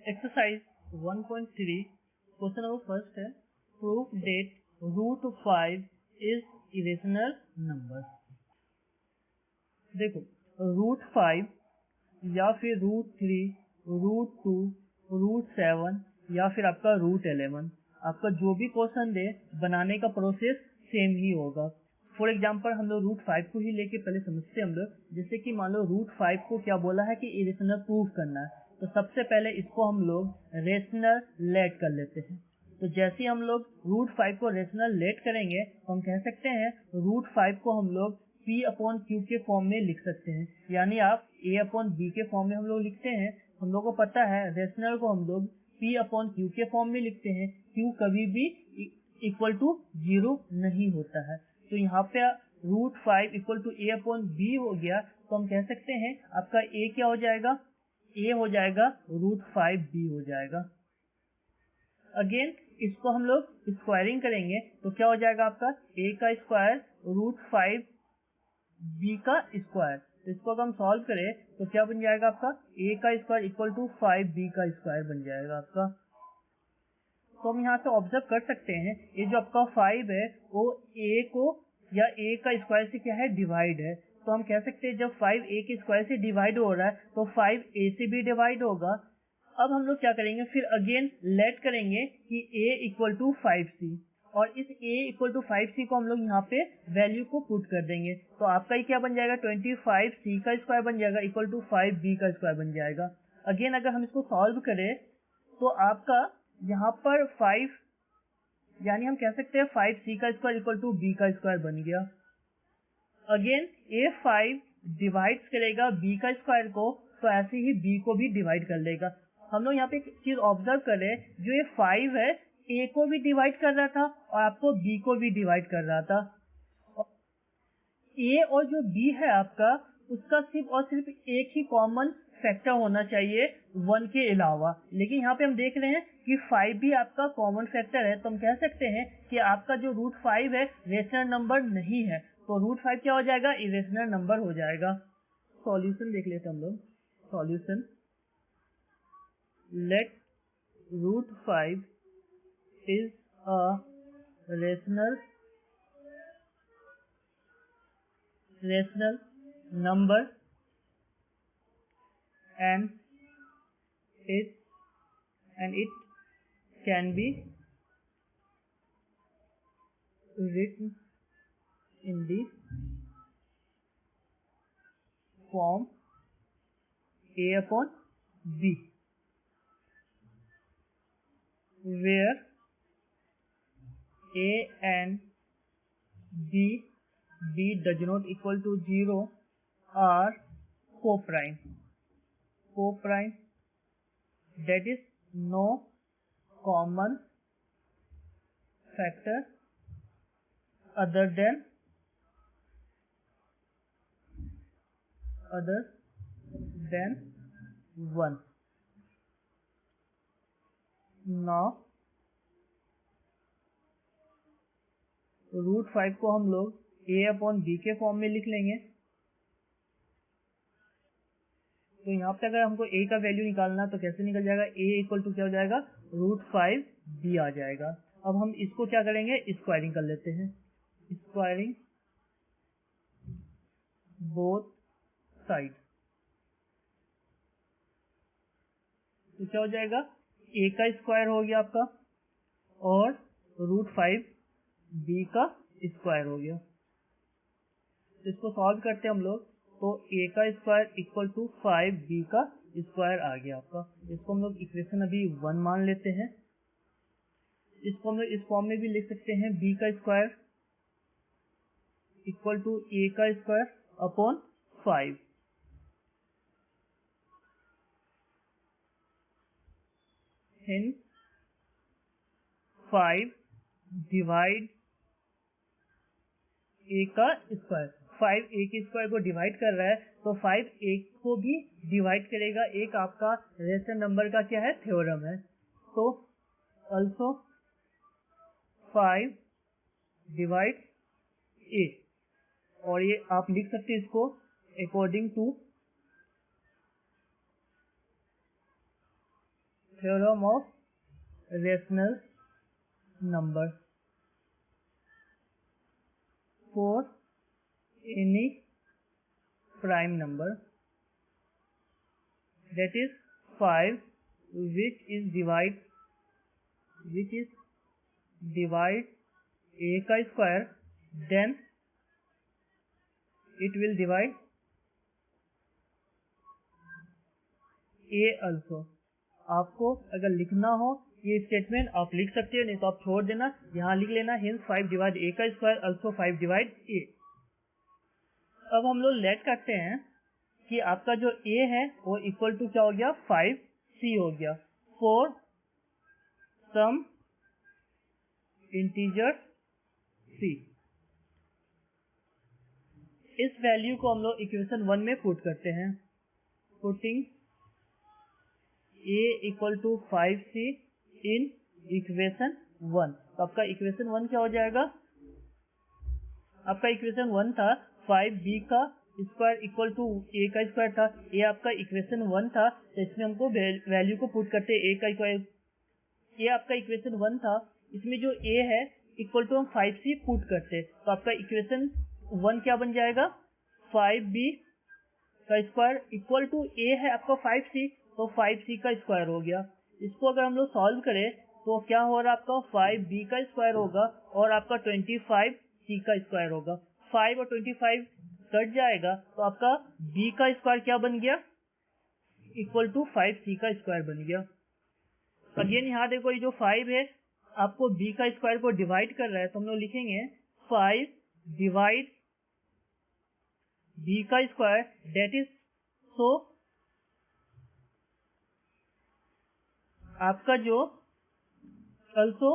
Exercise 1.3 question number first है proof that root 5 is irrational number. देखो root 5 या फिर रूट 3, रूट 2, रूट 7 या फिर आपका रूट 11, आपका जो भी क्वेश्चन दे बनाने का प्रोसेस सेम ही होगा। फॉर एग्जाम्पल हम लोग रूट 5 को ही लेके पहले समझते हैं हम लोग। जैसे कि मान लो रूट 5 को क्या बोला है कि इरेशनल प्रूफ करना है, तो सबसे पहले इसको हम लोग रेशनल लेट कर लेते हैं। तो जैसे ही हम लोग रूट 5 को रेशनल लेट करेंगे तो हम कह सकते हैं रूट 5 को हम लोग P अपॉन Q के फॉर्म में लिख सकते हैं, यानी आप A अपॉन B के फॉर्म में हम लोग लिखते हैं। हम लोग को पता है रेशनल को हम लोग P अपॉन Q के फॉर्म में लिखते हैं। Q कभी भी इक्वल टू 0 नहीं होता है। तो यहाँ पे root 5 equal to A upon B हो गया, तो हम कह सकते हैं आपका A क्या हो जाएगा, A हो जाएगा रूट 5B हो जाएगा। अगेन इसको हम लोग स्क्वायरिंग करेंगे तो क्या हो जाएगा आपका A का स्क्वायर रूट 5B का स्क्वायर। तो इसको अगर हम सॉल्व करें तो क्या बन जाएगा आपका A का स्क्वायर इक्वल टू 5B का स्क्वायर बन जाएगा आपका। तो हम यहाँ से ऑब्जर्व कर सकते हैं ये जो आपका 5 है वो A को या A का स्क्वायर से क्या है डिवाइड है। तो हम कह सकते हैं जब 5 A के स्क्वायर से डिवाइड हो रहा है तो 5 A से भी डिवाइड होगा। अब हम लोग क्या करेंगे फिर अगेन लेट करेंगे कि A इक्वल टू 5C, और इस A इक्वल टू 5C को हम लोग यहाँ पे वैल्यू को पुट कर देंगे। तो आपका ये क्या बन जाएगा 25C का स्क्वायर बन जाएगा इक्वल टू 5B का स्क्वायर बन जाएगा। अगेन अगर हम इसको सॉल्व करें तो आपका यहाँ पर 5 यानी हम कह सकते हैं 5C का स्क्वायर इक्वल टू B का स्क्वायर बन गया। अगेन A5 डिवाइड करेगा B का स्क्वायर को, तो ऐसे ही B को भी डिवाइड कर लेगा। हम लोग यहाँ पे एक चीज ऑब्जर्व करें, जो ये 5 है A को भी डिवाइड कर रहा था और आपको B को भी डिवाइड कर रहा था। A और जो B है आपका उसका सिर्फ और सिर्फ एक ही कॉमन फैक्टर होना चाहिए 1 के अलावा, लेकिन यहाँ पे हम देख रहे हैं कि 5 भी आपका कॉमन फैक्टर है। तो हम कह सकते हैं कि आपका जो रूट 5 है रेशनल नंबर नहीं है, तो रूट 5 क्या हो जाएगा इरेशनल नंबर हो जाएगा। सॉल्यूशन देख लेते हैं हम लोग। Solution let root 5 is a rational number and it can be written in the form A upon B, where A and B does not equal to 0 are co-prime, that is no common factor other than 1। now root 5 को हम लोग A upon B के form में लिख लेंगे। तो यहाँ पे अगर हमको A का वैल्यू निकालना तो कैसे निकल जाएगा, A इक्वल टू क्या हो जाएगा रूट 5B आ जाएगा। अब हम इसको क्या करेंगे स्क्वायरिंग कर लेते हैं। स्क्वायरिंग बोथ साइड, तो क्या हो जाएगा A का स्क्वायर हो गया आपका और रूट 5B का स्क्वायर हो गया। तो इसको सॉल्व करते हैं हम लोग, तो A का स्क्वायर इक्वल टू 5B का स्क्वायर आ गया आपका। इसको हम लोग इक्वेशन अभी 1 मान लेते हैं। इसको हम लोग इस फॉर्म में भी लिख सकते हैं B का स्क्वायर इक्वल टू A का square upon 5। Hence 5 divide A का स्क्वायर, 5 A के स्क्वायर को डिवाइड कर रहा है तो 5 A को भी डिवाइड करेगा। एक आपका रेशनल नंबर का क्या है थ्योरम है। तो also 5 डिवाइड A, और ये आप लिख सकते हैं इसको according to theorem of rational number for any prime number, that is 5 which is divide a का square, then it will divide a also. आपको अगर लिखना हो ये स्टेटमेंट आप लिख सकते हो, नहीं तो आप छोड़ देना, यहाँ लिख लेना hence 5 divide a का स्क्वायर also 5 divide a. अब हम लोग लेट करते हैं कि आपका जो a है वो इक्वल टू क्या हो गया 5c हो गया फॉर सम इंटीजर c. इस वैल्यू को हम लोग इक्वेशन 1 में पुट करते हैं. Putting a equal to 5c in equation 1. तो आपका इक्वेशन 1 क्या हो जाएगा? आपका इक्वेशन 1 था 5b का स्क्वायर इक्वल टू a का स्क्वायर था. ये आपका इक्वेशन 1 था, तो इसमें हमको वैल्यू को पुट करते a का स्क्वायर. ये आपका इक्वेशन 1 था, इसमें जो a है इक्वल टू हम 5c पुट करते, तो आपका इक्वेशन 1 क्या बन जाएगा 5b का स्क्वायर इक्वल टू a है आपका 5c, तो 5c का स्क्वायर हो गया. इसको अगर हम लोग सॉल्व करें तो क्या हो रहा है आपका 5b का स्क्वायर होगा और आपका 25c का स्क्वायर होगा. 5 और 25 कट जाएगा तो आपका b का स्क्वायर क्या बन गया इक्वल टू 5c का स्क्वायर बन गया. अगेन यहाँ देखो ये जो 5 है आपको b का स्क्वायर को डिवाइड कर रहा है, तो हम लोग लिखेंगे 5 डिवाइड b का स्क्वायर, डेट इज सो आपका जो also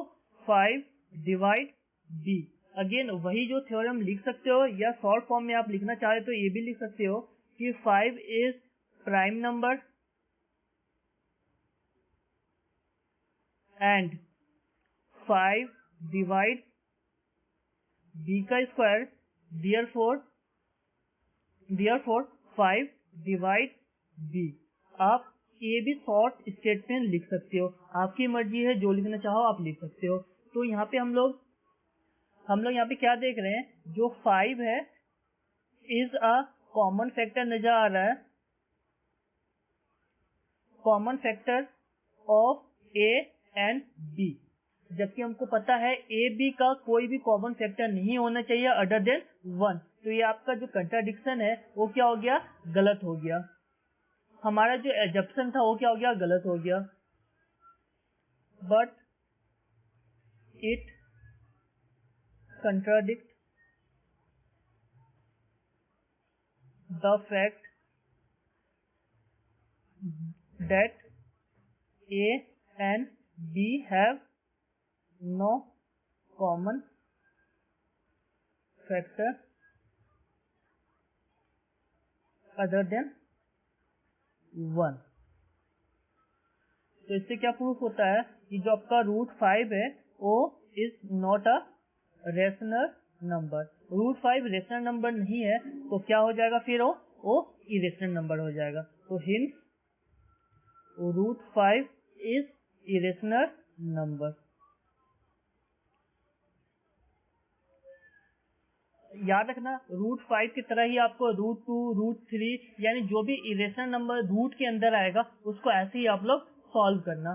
5 डिवाइड b. अगेन वही जो थ्योरम लिख सकते हो या शॉर्ट फॉर्म में आप लिखना चाहे तो ये भी लिख सकते हो कि 5 is prime number and 5 divide b का स्क्वायर, देयरफॉर 5 डिवाइड b. आप ये भी शॉर्ट स्टेटमेंट लिख सकते हो, आपकी मर्जी है, जो लिखना चाहो आप लिख सकते हो. तो यहाँ पे हम लोग यहाँ पे क्या देख रहे हैं, जो 5 है इज अ कॉमन फैक्टर नजर आ रहा है, common factor of a and b, जबकि हमको पता है a b का कोई भी कॉमन फैक्टर नहीं होना चाहिए अदर देन 1. तो ये आपका जो कंट्राडिक्शन है वो क्या हो गया, गलत हो गया. हमारा जो एजप्शन था वो क्या हो गया, गलत हो गया. But it contradict the fact that a and b have no common factor other than 1. तो इससे क्या प्रूफ होता है कि जो आपका रूट 5 है वो is not a rational number. Root 5 rational number नहीं है तो क्या हो जाएगा, फिर वो इरेशनल नंबर हो जाएगा. तो hence root 5 is irrational number. याद रखना रूट 5 की तरह ही आपको रूट 2, रूट 3 यानी जो भी इरेशनल नंबर रूट के अंदर आएगा उसको ऐसे ही आप लोग सॉल्व करना.